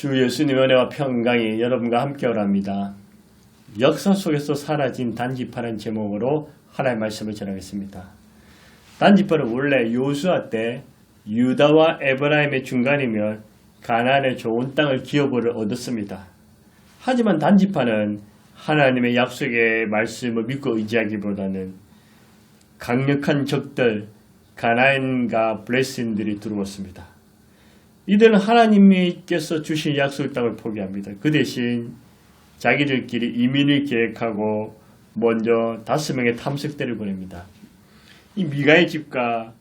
주 예수님의 은혜와 평강이 여러분과 함께하랍니다. 역사 속에서 사라진 단지파라는 제목으로 하나님의 말씀을 전하겠습니다. 단지파는 원래 요수아 때 유다와 에브라임의 중간이며 가나안의 좋은 땅을 기업으로 얻었습니다. 하지만 단지파는 하나님의 약속의 말씀을 믿고 의지하기보다는 강력한 적들 가나안과 블레신들이 들어왔습니다. 이들은 하나님께서 주신 약속 땅을 포기합니다. 그 대신 자기들끼리 이민을 계획하고 먼저 5명의 탐색대를 보냅니다. 이 미가의 집과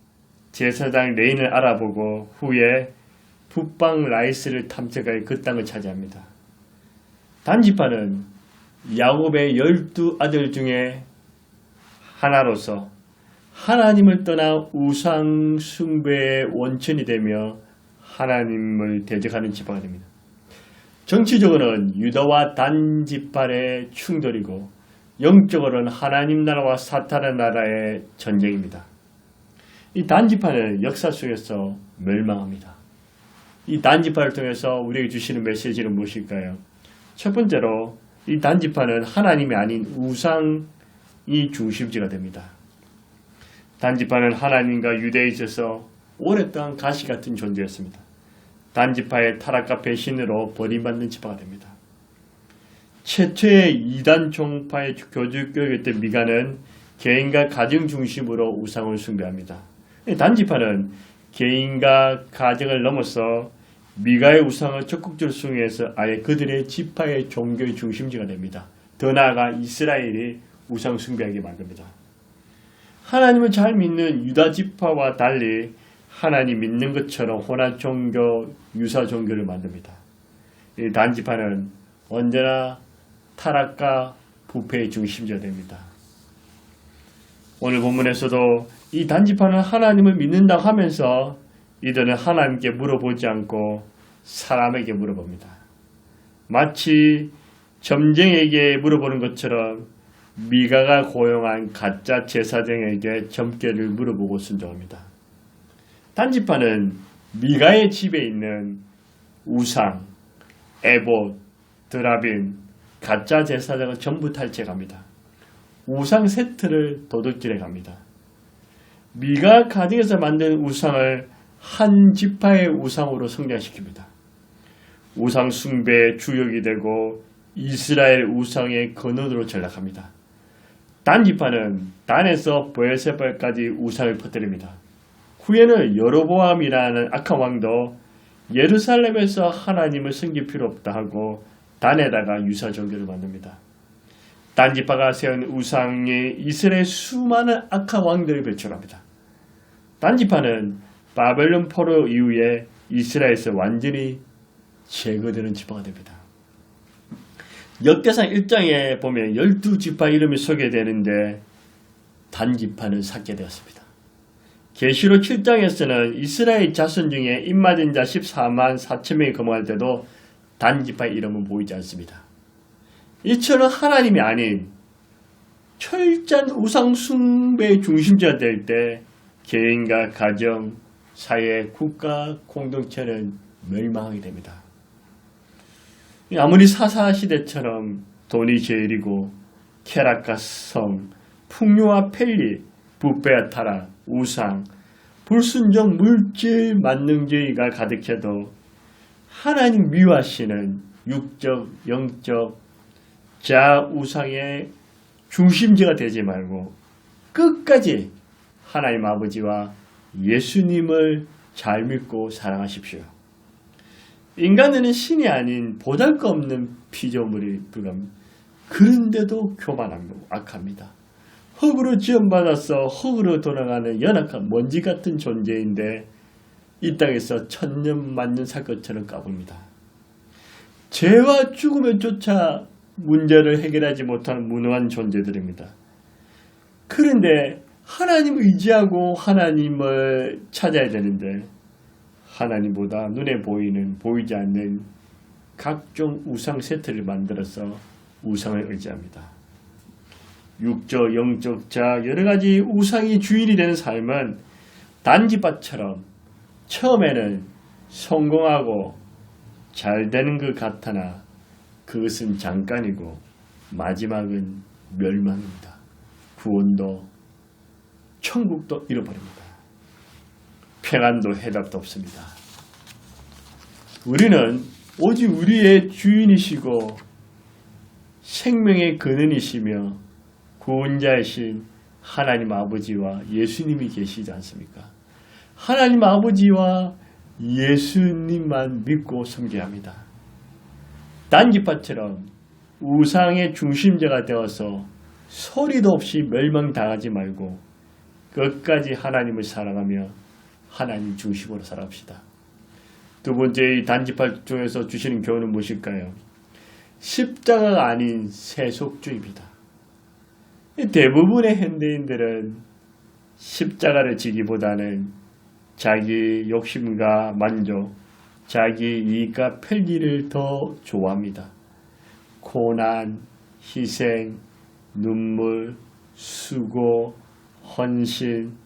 제사장 레인을 알아보고 후에 북방 라이스를 탐색하여 그 땅을 차지합니다. 단지파는 야곱의 12아들 중에 하나로서 하나님을 떠나 우상 숭배의 원천이 되며 하나님을 대적하는 지파가 됩니다. 정치적으로는 유다와 단지파의 충돌이고 영적으로는 하나님 나라와 사탄의 나라의 전쟁입니다. 이 단지파는 역사 속에서 멸망합니다. 이 단지파를 통해서 우리에게 주시는 메시지는 무엇일까요? 첫 번째로 이 단지파는 하나님이 아닌 우상이 중심지가 됩니다. 단지파는 하나님과 유대에 있어서 오랫동안 가시같은 존재였습니다. 단지파의 타락과 배신으로 버림받는 지파가 됩니다. 최초의 이단 종파의 교주교육했던 미가는 개인과 가정 중심으로 우상을 숭배합니다. 단지파는 개인과 가정을 넘어서 미가의 우상을 적극적으로 숭배해서 아예 그들의 지파의 종교의 중심지가 됩니다. 더 나아가 이스라엘이 우상 숭배하게 만듭니다. 하나님을 잘 믿는 유다 지파와 달리 하나님 믿는 것처럼 혼합 종교, 유사 종교를 만듭니다. 이 단지파는 언제나 타락과 부패의 중심지가 됩니다. 오늘 본문에서도 이 단지파는 하나님을 믿는다 하면서 이들은 하나님께 물어보지 않고 사람에게 물어봅니다. 마치 점쟁이에게 물어보는 것처럼 미가가 고용한 가짜 제사장에게 점괘를 물어보고 순종합니다. 단지파는 미가의 집에 있는 우상, 에봇, 드라빔, 가짜 제사장을 전부 탈취합니다. 우상 세트를 도둑질해 갑니다. 미가 가정에서 만든 우상을 한 지파의 우상으로 성장시킵니다. 우상 숭배의 주역이 되고 이스라엘 우상의 근원으로 전락합니다. 단지파는 단에서 브엘세바까지 우상을 퍼뜨립니다. 후에는 여로보암이라는 악한 왕도 예루살렘에서 하나님을 섬길 필요 없다 하고 단에다가 유사 종교를 만듭니다. 단지파가 세운 우상이 이스라엘 수많은 악한 왕들을 배출합니다. 단지파는 바벨론 포로 이후에 이스라엘에서 완전히 제거되는 지파가 됩니다. 역대상 1장에 보면 12지파 이름이 소개되는데 단지파는 삭제되었습니다. 계시록 7장에서는 이스라엘 자손 중에 입맞은 자 14만 4천 명이 거명할 때도 단지파의 이름은 보이지 않습니다. 이처럼 하나님이 아닌 철저한 우상 숭배의 중심지가 될 때 개인과 가정, 사회, 국가, 공동체는 멸망하게 됩니다. 아무리 사사시대처럼 돈이 제일이고 쾌락과 성, 풍요와 편리, 부패와 타락, 우상, 불순종, 물질, 만능주의가 가득해도 하나님 미워하시는 육적, 영적, 자우상의 중심지가 되지 말고 끝까지 하나님 아버지와 예수님을 잘 믿고 사랑하십시오. 인간은 신이 아닌 보잘것없는 피조물이 불과합니다. 그런데도 교만하고 악합니다. 흙으로 지원받아서 흙으로 돌아가는 연약한 먼지 같은 존재인데 이 땅에서 천년만년 살 것처럼 까붑니다. 죄와 죽음에 쫓아 문제를 해결하지 못하는 무능한 존재들입니다. 그런데 하나님을 의지하고 하나님을 찾아야 되는데 하나님보다 눈에 보이는 보이지 않는 각종 우상 세트를 만들어서 우상을 의지합니다. 육적, 영적, 자 여러가지 우상이 주인이 되는 삶은 단지파처럼 처음에는 성공하고 잘 되는 것 같으나 그것은 잠깐이고 마지막은 멸망입니다. 구원도 천국도 잃어버립니다. 평안도 해답도 없습니다. 우리는 오직 우리의 주인이시고 생명의 근원이시며 구원자이신 하나님 아버지와 예수님이 계시지 않습니까? 하나님 아버지와 예수님만 믿고 섬겨야 합니다. 단지파처럼 우상의 중심자가 되어서 소리도 없이 멸망당하지 말고 끝까지 하나님을 사랑하며 하나님 중심으로 살아갑시다. 두 번째 이 단지파 중에서 주시는 교훈은 무엇일까요? 십자가가 아닌 세속주의입니다. 대부분의 현대인들은 십자가를 지기보다는 자기 욕심과 만족, 자기 이익과 편리를 더 좋아합니다. 고난, 희생, 눈물, 수고, 헌신,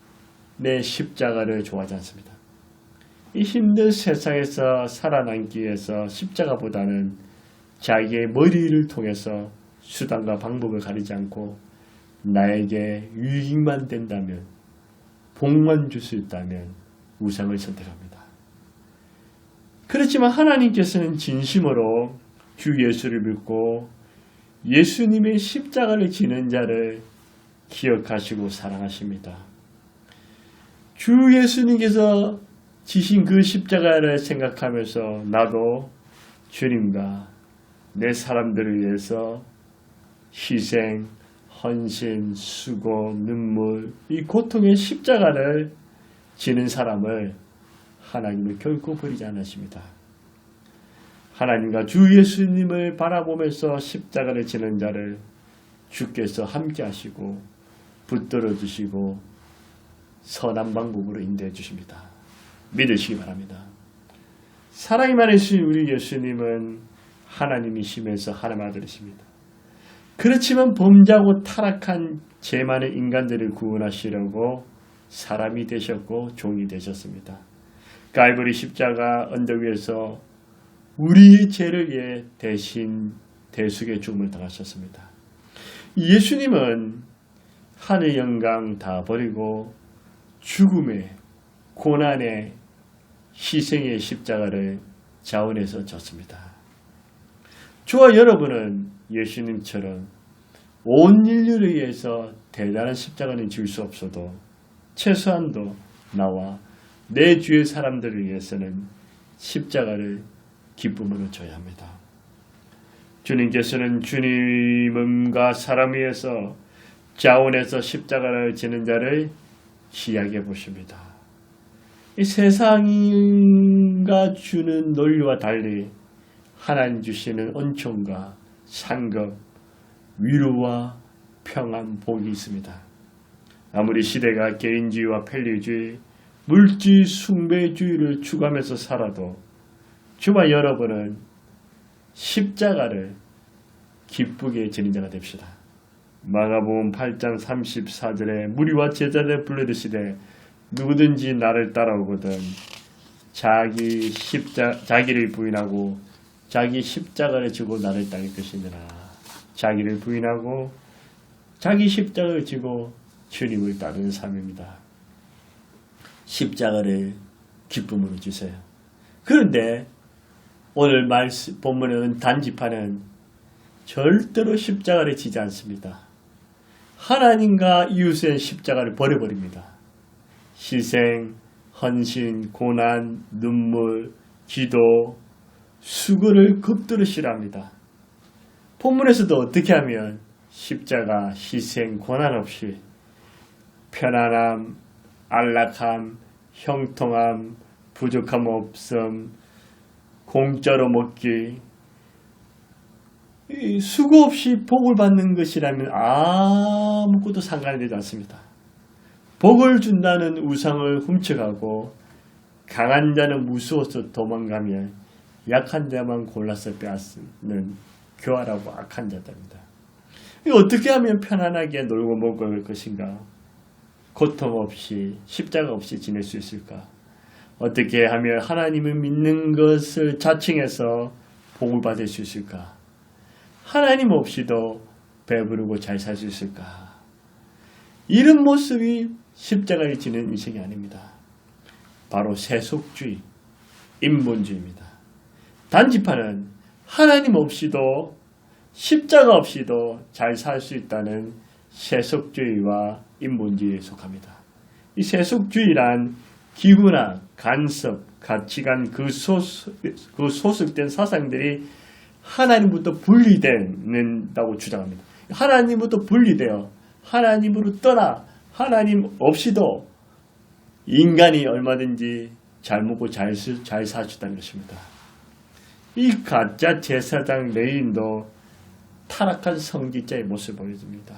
내 십자가를 좋아하지 않습니다. 이 힘든 세상에서 살아남기 위해서 십자가보다는 자기의 머리를 통해서 수단과 방법을 가리지 않고 나에게 유익만 된다면, 복만 줄 수 있다면 우상을 선택합니다. 그렇지만 하나님께서는 진심으로 주 예수를 믿고 예수님의 십자가를 지는 자를 기억하시고 사랑하십니다. 주 예수님께서 지신 그 십자가를 생각하면서 나도 주님과 내 사람들을 위해서 희생, 헌신, 수고, 눈물, 이 고통의 십자가를 지는 사람을 하나님을 결코 버리지 않으십니다. 하나님과 주 예수님을 바라보면서 십자가를 지는 자를 주께서 함께 하시고 붙들어 주시고 선한 방법으로 인도해 주십니다. 믿으시기 바랍니다. 사랑이 많으신 우리 예수님은 하나님이시면서 하나님 아들이십니다. 그렇지만 범죄하고 타락한 죄 많은 인간들을 구원하시려고 사람이 되셨고 종이 되셨습니다. 갈보리 십자가 언덕 위에서 우리의 죄를 위해 대신 대속의 죽음을 당하셨습니다. 예수님은 하늘 영광 다 버리고 죽음의 고난의 희생의 십자가를 자원해서 졌습니다. 저와 여러분은 예수님처럼 온 인류를 위해서 대단한 십자가는 질 수 없어도 최소한도 나와 내 주의 사람들을 위해서는 십자가를 기쁨으로 져야 합니다. 주님께서는 주님과 사람 위해서 자원해서 십자가를 지는 자를 시야게 보십니다. 이 세상과 주는 논리와 달리 하나님 주시는 은총과 상급, 위로와 평안, 복이 있습니다. 아무리 시대가 개인주의와 편리주의, 물질 숭배주의를 추구하면서 살아도 저와 여러분은 십자가를 기쁘게 지는 자가 됩시다. 마가복음 8장 34절에 무리와 제자들 불러드시되 누구든지 나를 따라오거든 자기를 부인하고 자기 십자가를 지고 나를 따를 것이니라. 자기를 부인하고 자기 십자가를 지고 주님을 따르는 삶입니다. 십자가를 기쁨으로 주세요. 그런데 오늘 본문은 단지파는 절대로 십자가를 지지 않습니다. 하나님과 이웃의 십자가를 버려버립니다. 희생, 헌신, 고난, 눈물, 기도, 수고를 급도로 싫어합니다. 본문에서도 어떻게 하면 십자가, 희생, 고난 없이 편안함, 안락함, 형통함, 부족함 없음, 공짜로 먹기, 수고 없이 복을 받는 것이라면 아무것도 상관이 되지 않습니다. 복을 준다는 우상을 훔쳐가고 강한 자는 무서워서 도망가며 약한 자만 골라서 빼앗는 교활하고 악한 자들입니다. 어떻게 하면 편안하게 놀고 먹을 것인가? 고통 없이 십자가 없이 지낼 수 있을까? 어떻게 하면 하나님을 믿는 것을 자칭해서 복을 받을 수 있을까? 하나님 없이도 배부르고 잘 살 수 있을까? 이런 모습이 십자가에 지는 인생이 아닙니다. 바로 세속주의, 인본주의입니다. 단지파는 하나님 없이도 십자가 없이도 잘 살 수 있다는 세속주의와 인본주의에 속합니다. 이 세속주의란 기구나 간섭, 가치관, 그 소속된 사상들이 하나님부터 분리된다고 주장합니다. 하나님부터 분리되어 하나님으로 떠나 하나님 없이도 인간이 얼마든지 잘 먹고 잘 살 수 있다는 것입니다. 이 가짜 제사장 레인도 타락한 성직자의 모습을 보여줍니다.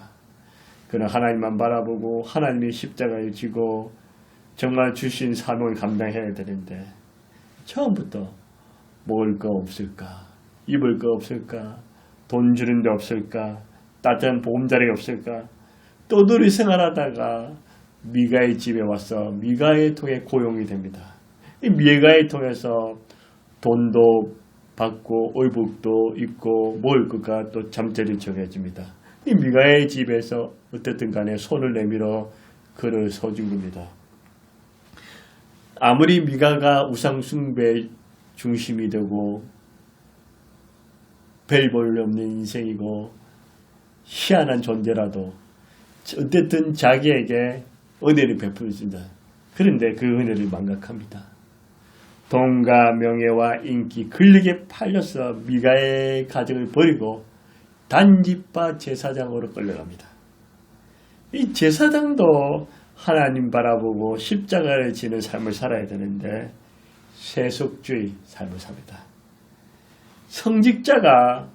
그는 하나님만 바라보고 하나님의 십자가를 지고 정말 주신 사명을 감당해야 되는데 처음부터 먹을 거 없을까? 입을 거 없을까? 돈 주는 데 없을까? 따뜻한 보금자리가 없을까? 떠돌이 생활하다가 미가의 집에 와서 미가의 통에 고용이 됩니다. 이 미가의 통에서 돈도 받고 의복도 입고 먹을 것과 또 잠자리를 정해줍니다. 이 미가의 집에서 어쨌든 간에 손을 내밀어 그를 서준 겁니다. 아무리 미가가 우상숭배 중심이 되고 별 볼 없는 인생이고 희한한 존재라도 어쨌든 자기에게 은혜를 베풀어준다. 그런데 그 은혜를 망각합니다. 돈과 명예와 인기, 권력에 팔려서 미가의 가정을 버리고 단지파 제사장으로 끌려갑니다. 이 제사장도 하나님 바라보고 십자가를 지는 삶을 살아야 되는데 세속주의 삶을 삽니다. 성직자가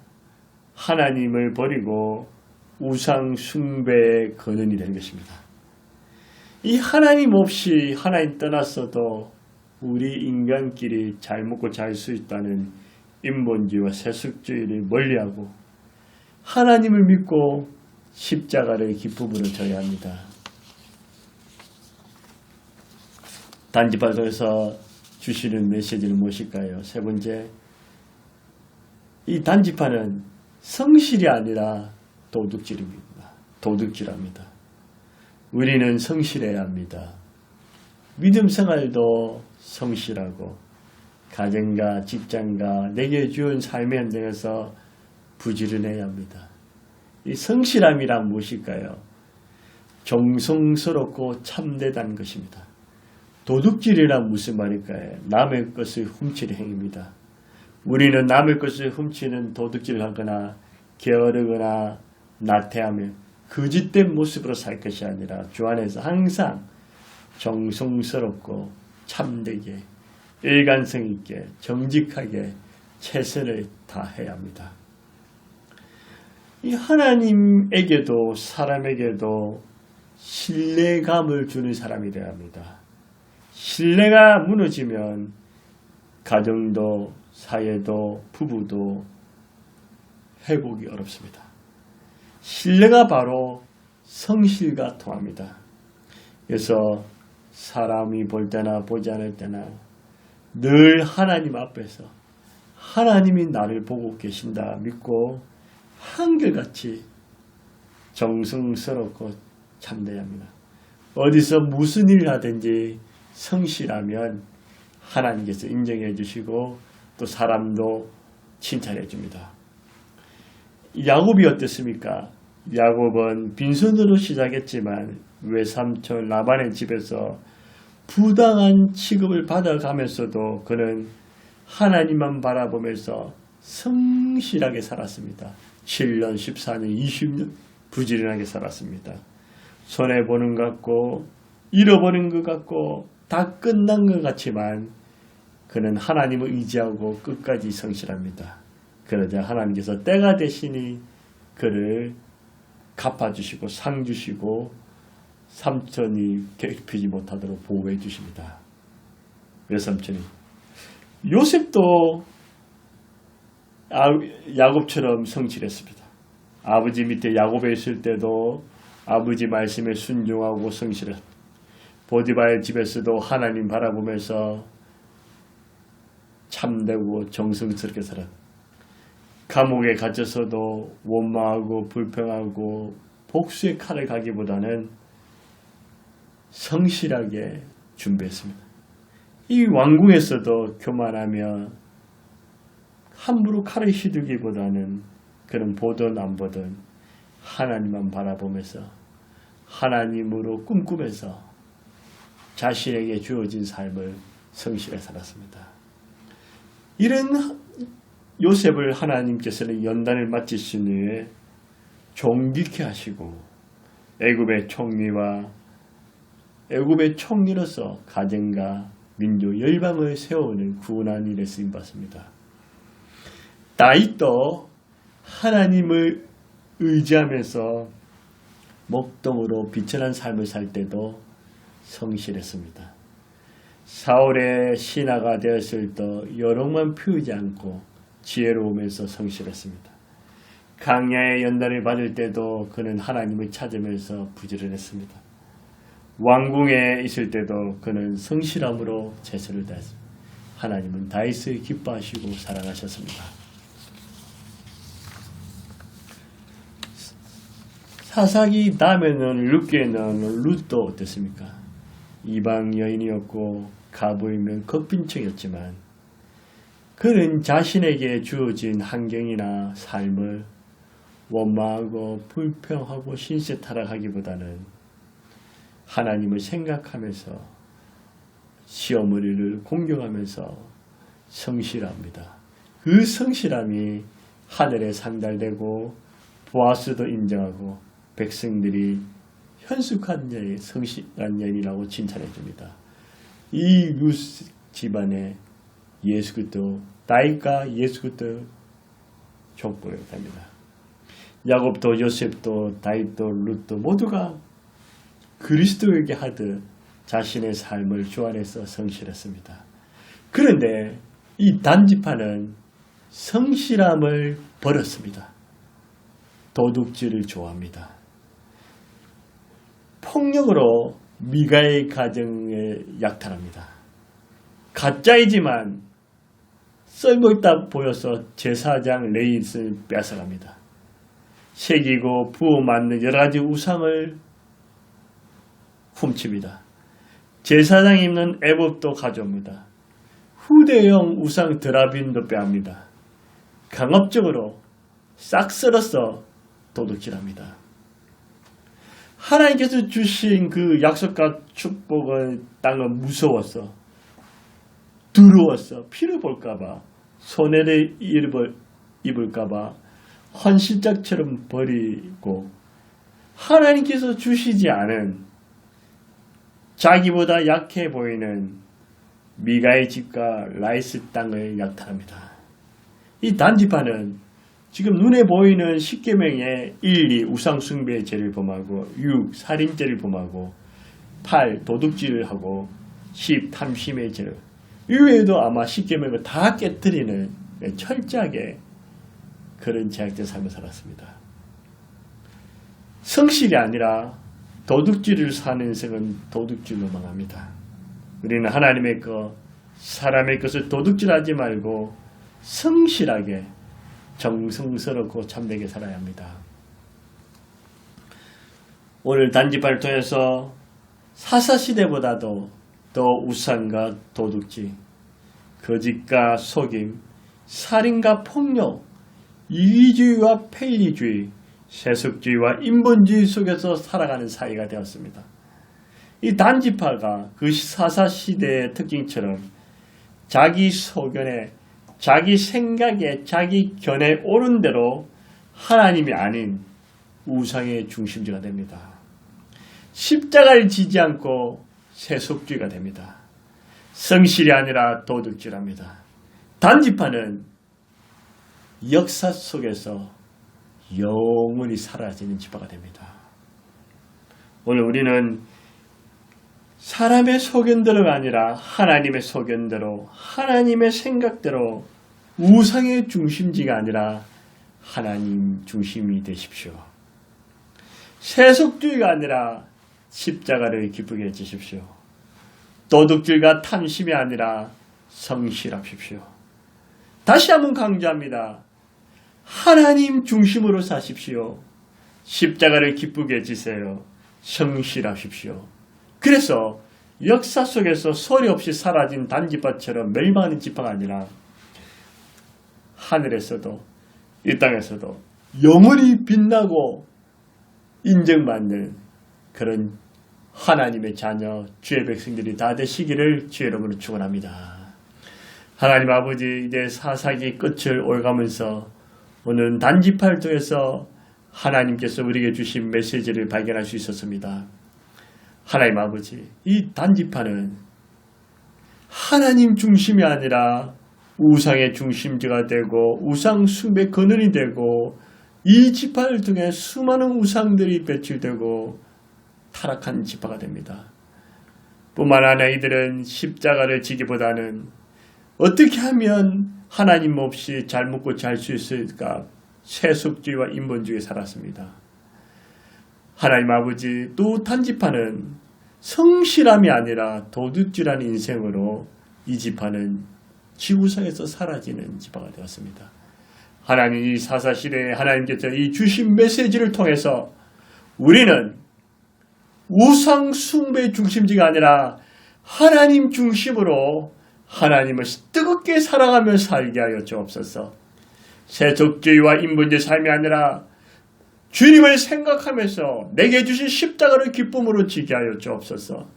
하나님을 버리고 우상 숭배의 근원이 되는 것입니다. 이 하나님 없이 하나님 떠났어도 우리 인간끼리 잘 먹고 잘 수 있다는 인본주의와 세속주의를 멀리하고 하나님을 믿고 십자가를 기쁨으로 져야 합니다. 단지파에서 주시는 메시지는 무엇일까요? 세 번째, 이 단지파는 성실이 아니라 도둑질합니다. 우리는 성실해야 합니다. 믿음 생활도 성실하고 가정과 직장과 내게 주은 삶의 현장에서 부지런해야 합니다. 이 성실함이란 무엇일까요? 정성스럽고 참되다는 것입니다. 도둑질이란 무슨 말일까요? 남의 것을 훔치는 행위입니다. 우리는 남의 것을 훔치는 도둑질을 하거나 게으르거나 나태하며 거짓된 모습으로 살 것이 아니라 주 안에서 항상 정성스럽고 참되게 일관성 있게 정직하게 최선을 다해야 합니다. 이 하나님에게도 사람에게도 신뢰감을 주는 사람이 되어야 합니다. 신뢰가 무너지면 가정도 사회도 부부도 회복이 어렵습니다. 신뢰가 바로 성실과 통합니다. 그래서 사람이 볼 때나 보지 않을 때나 늘 하나님 앞에서 하나님이 나를 보고 계신다 믿고 한결같이 정성스럽고 참되어야 합니다. 어디서 무슨 일을 하든지 성실하면 하나님께서 인정해 주시고 또 사람도 칭찬해 줍니다. 야곱이 어땠습니까? 야곱은 빈손으로 시작했지만 외삼촌 라반의 집에서 부당한 취급을 받아가면서도 그는 하나님만 바라보면서 성실하게 살았습니다. 7년, 14년, 20년 부지런하게 살았습니다. 손해보는 것 같고 잃어버린 것 같고 다 끝난 것 같지만 그는 하나님을 의지하고 끝까지 성실합니다. 그러자 하나님께서 때가 되시니 그를 갚아주시고 상 주시고 삼촌이 괴롭히지 못하도록 보호해 주십니다. 외삼촌이 요셉도 야곱처럼 성실했습니다. 아버지 밑에 야곱에 있을 때도 아버지 말씀에 순종하고 성실했습니다. 보디바의 집에서도 하나님 바라보면서 참되고 정성스럽게 살아. 감옥에 갇혀서도 원망하고 불평하고 복수의 칼을 가기보다는 성실하게 준비했습니다. 이 왕궁에서도 교만하며 함부로 칼을 휘두기보다는 그는 보든 안 보든 하나님만 바라보면서 하나님으로 꿈꾸면서 자신에게 주어진 삶을 성실히 살았습니다. 이런 요셉을 하나님께서는 연단을 마치신 후에 존귀케 하시고 애굽의 총리로서 가정과 민족 열방을 세우는 구원한 일에 쓰임받습니다. 다윗도 하나님을 의지하면서 목동으로 비천한 삶을 살 때도 성실했습니다. 사울의 신하가 되었을 때 여롱만 피우지 않고 지혜로우면서 성실했습니다. 강야의 연단을 받을 때도 그는 하나님을 찾으면서 부지런했습니다. 왕궁에 있을 때도 그는 성실함으로 최선을 다했습니다. 하나님은 다윗을 기뻐하시고 사랑하셨습니다. 사사기 다음에는 룻기에는 룻도 어땠습니까? 이방 여인이었고 가부이면 겁빈청이었지만 그는 자신에게 주어진 환경이나 삶을 원망하고 불평하고 신세 타락하기보다는 하나님을 생각하면서 시어머니를 공경하면서 성실합니다. 그 성실함이 하늘에 상달되고 보아스도 인정하고 백성들이 현숙한 여인, 성실한 여인이라고 칭찬해 줍니다. 이 룻 집안에 예수 그리스도, 다윗과 예수 그리스도 족보가 됩니다. 야곱도 요셉도 다윗도 룻도 모두가 그리스도에게 하듯 자신의 삶을 주 안에서 성실했습니다. 그런데 이 단지파는 성실함을 버렸습니다. 도둑질을 좋아합니다. 폭력으로 미가의 가정에 약탈합니다. 가짜이지만 썰모있다 보여서 제사장 레이스를 뺏어갑니다. 새기고 부어 만든 여러 가지 우상을 훔칩니다. 제사장이 입는 애복도 가져옵니다. 후대형 우상 드라빈도 빼앗습니다. 강압적으로 싹 썰어서 도둑질합니다. 하나님께서 주신 그 약속과 축복의 땅은 무서웠어. 두려웠어. 피를 볼까봐, 손해를 입을까봐 헌신짝처럼 버리고 하나님께서 주시지 않은 자기보다 약해 보이는 미가의 집과 라이스 땅을 약탈합니다. 이 단지파는 지금 눈에 보이는 10계명의 1, 2 우상숭배의 죄를 범하고 6 살인죄를 범하고 8 도둑질을 하고 10 탐심의 죄를 이외에도 아마 10계명을 다 깨뜨리는 철저하게 그런 제약된 삶을 살았습니다. 성실이 아니라 도둑질을 사는 인생은 도둑질로 망합니다. 우리는 하나님의 것, 사람의 것을 도둑질하지 말고 성실하게 정성스럽고 참되게 살아야 합니다. 오늘 단지파를 통해서 사사시대보다도 더 우상과 도둑질, 거짓과 속임, 살인과 폭력, 이기주의와 패리주의, 세속주의와 인본주의 속에서 살아가는 사회가 되었습니다. 이 단지파가 그 사사시대의 특징처럼 자기 소견에, 자기 생각에, 자기 견해 옳은 대로 하나님이 아닌 우상의 중심지가 됩니다. 십자가를 지지 않고 세속주의가 됩니다. 성실이 아니라 도둑질합니다. 단지파는 역사 속에서 영원히 사라지는 지파가 됩니다. 오늘 우리는 사람의 소견대로가 아니라 하나님의 소견대로, 하나님의 생각대로 우상의 중심지가 아니라 하나님 중심이 되십시오. 세속주의가 아니라 십자가를 기쁘게 해주십시오. 도둑질과 탐심이 아니라 성실하십시오. 다시 한번 강조합니다. 하나님 중심으로 사십시오. 십자가를 기쁘게 지세요. 성실하십시오. 그래서 역사 속에서 소리 없이 사라진 단지파처럼 멸망하는 지파가 아니라 하늘에서도 이 땅에서도 영원히 빛나고 인정받는 그런 하나님의 자녀 주의 백성들이 다 되시기를 주의 이름으로 축원합니다. 하나님 아버지, 이제 사사기 끝을 올가면서 오늘 단지파를 통해서 하나님께서 우리에게 주신 메시지를 발견할 수 있었습니다. 하나님 아버지, 이 단지파는 하나님 중심이 아니라 우상의 중심지가 되고 우상 숭배 근원이 되고 이 지파를 통해 수많은 우상들이 배출되고 타락한 지파가 됩니다. 뿐만 아니라 이들은 십자가를 지기보다는 어떻게 하면 하나님 없이 잘 먹고 잘 수 있을까 세속주의와 인본주의에 살았습니다. 하나님 아버지, 또 단지파는 성실함이 아니라 도둑질하는 인생으로 이 지파는 지구상에서 사라지는 지파가 되었습니다. 하나님, 이 사사시대에 하나님께서 이 주신 메시지를 통해서 우리는 우상 숭배 중심지가 아니라 하나님 중심으로 하나님을 뜨겁게 사랑하며 살게 하여 주옵소서. 세속주의와 인본주의 삶이 아니라 주님을 생각하면서 내게 주신 십자가를 기쁨으로 지게 하여 주옵소서.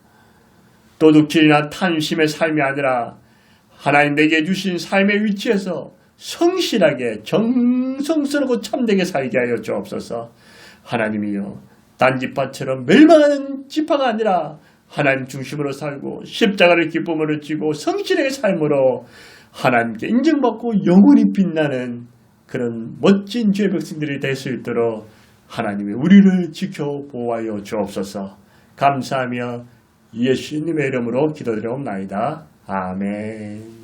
도둑질이나 탐심의 삶이 아니라 하나님 내게 주신 삶의 위치에서 성실하게 정성스럽고 참되게 살게 하여 주옵소서. 하나님이여, 단지파처럼 멸망하는 지파가 아니라 하나님 중심으로 살고 십자가를 기쁨으로 지고 성실하게 삶으로 하나님께 인정받고 영원히 빛나는 그런 멋진 주의 백성들이 될 수 있도록 하나님이 우리를 지켜 보호하여 주옵소서. 감사하며 예수님의 이름으로 기도드리옵나이다. 아멘.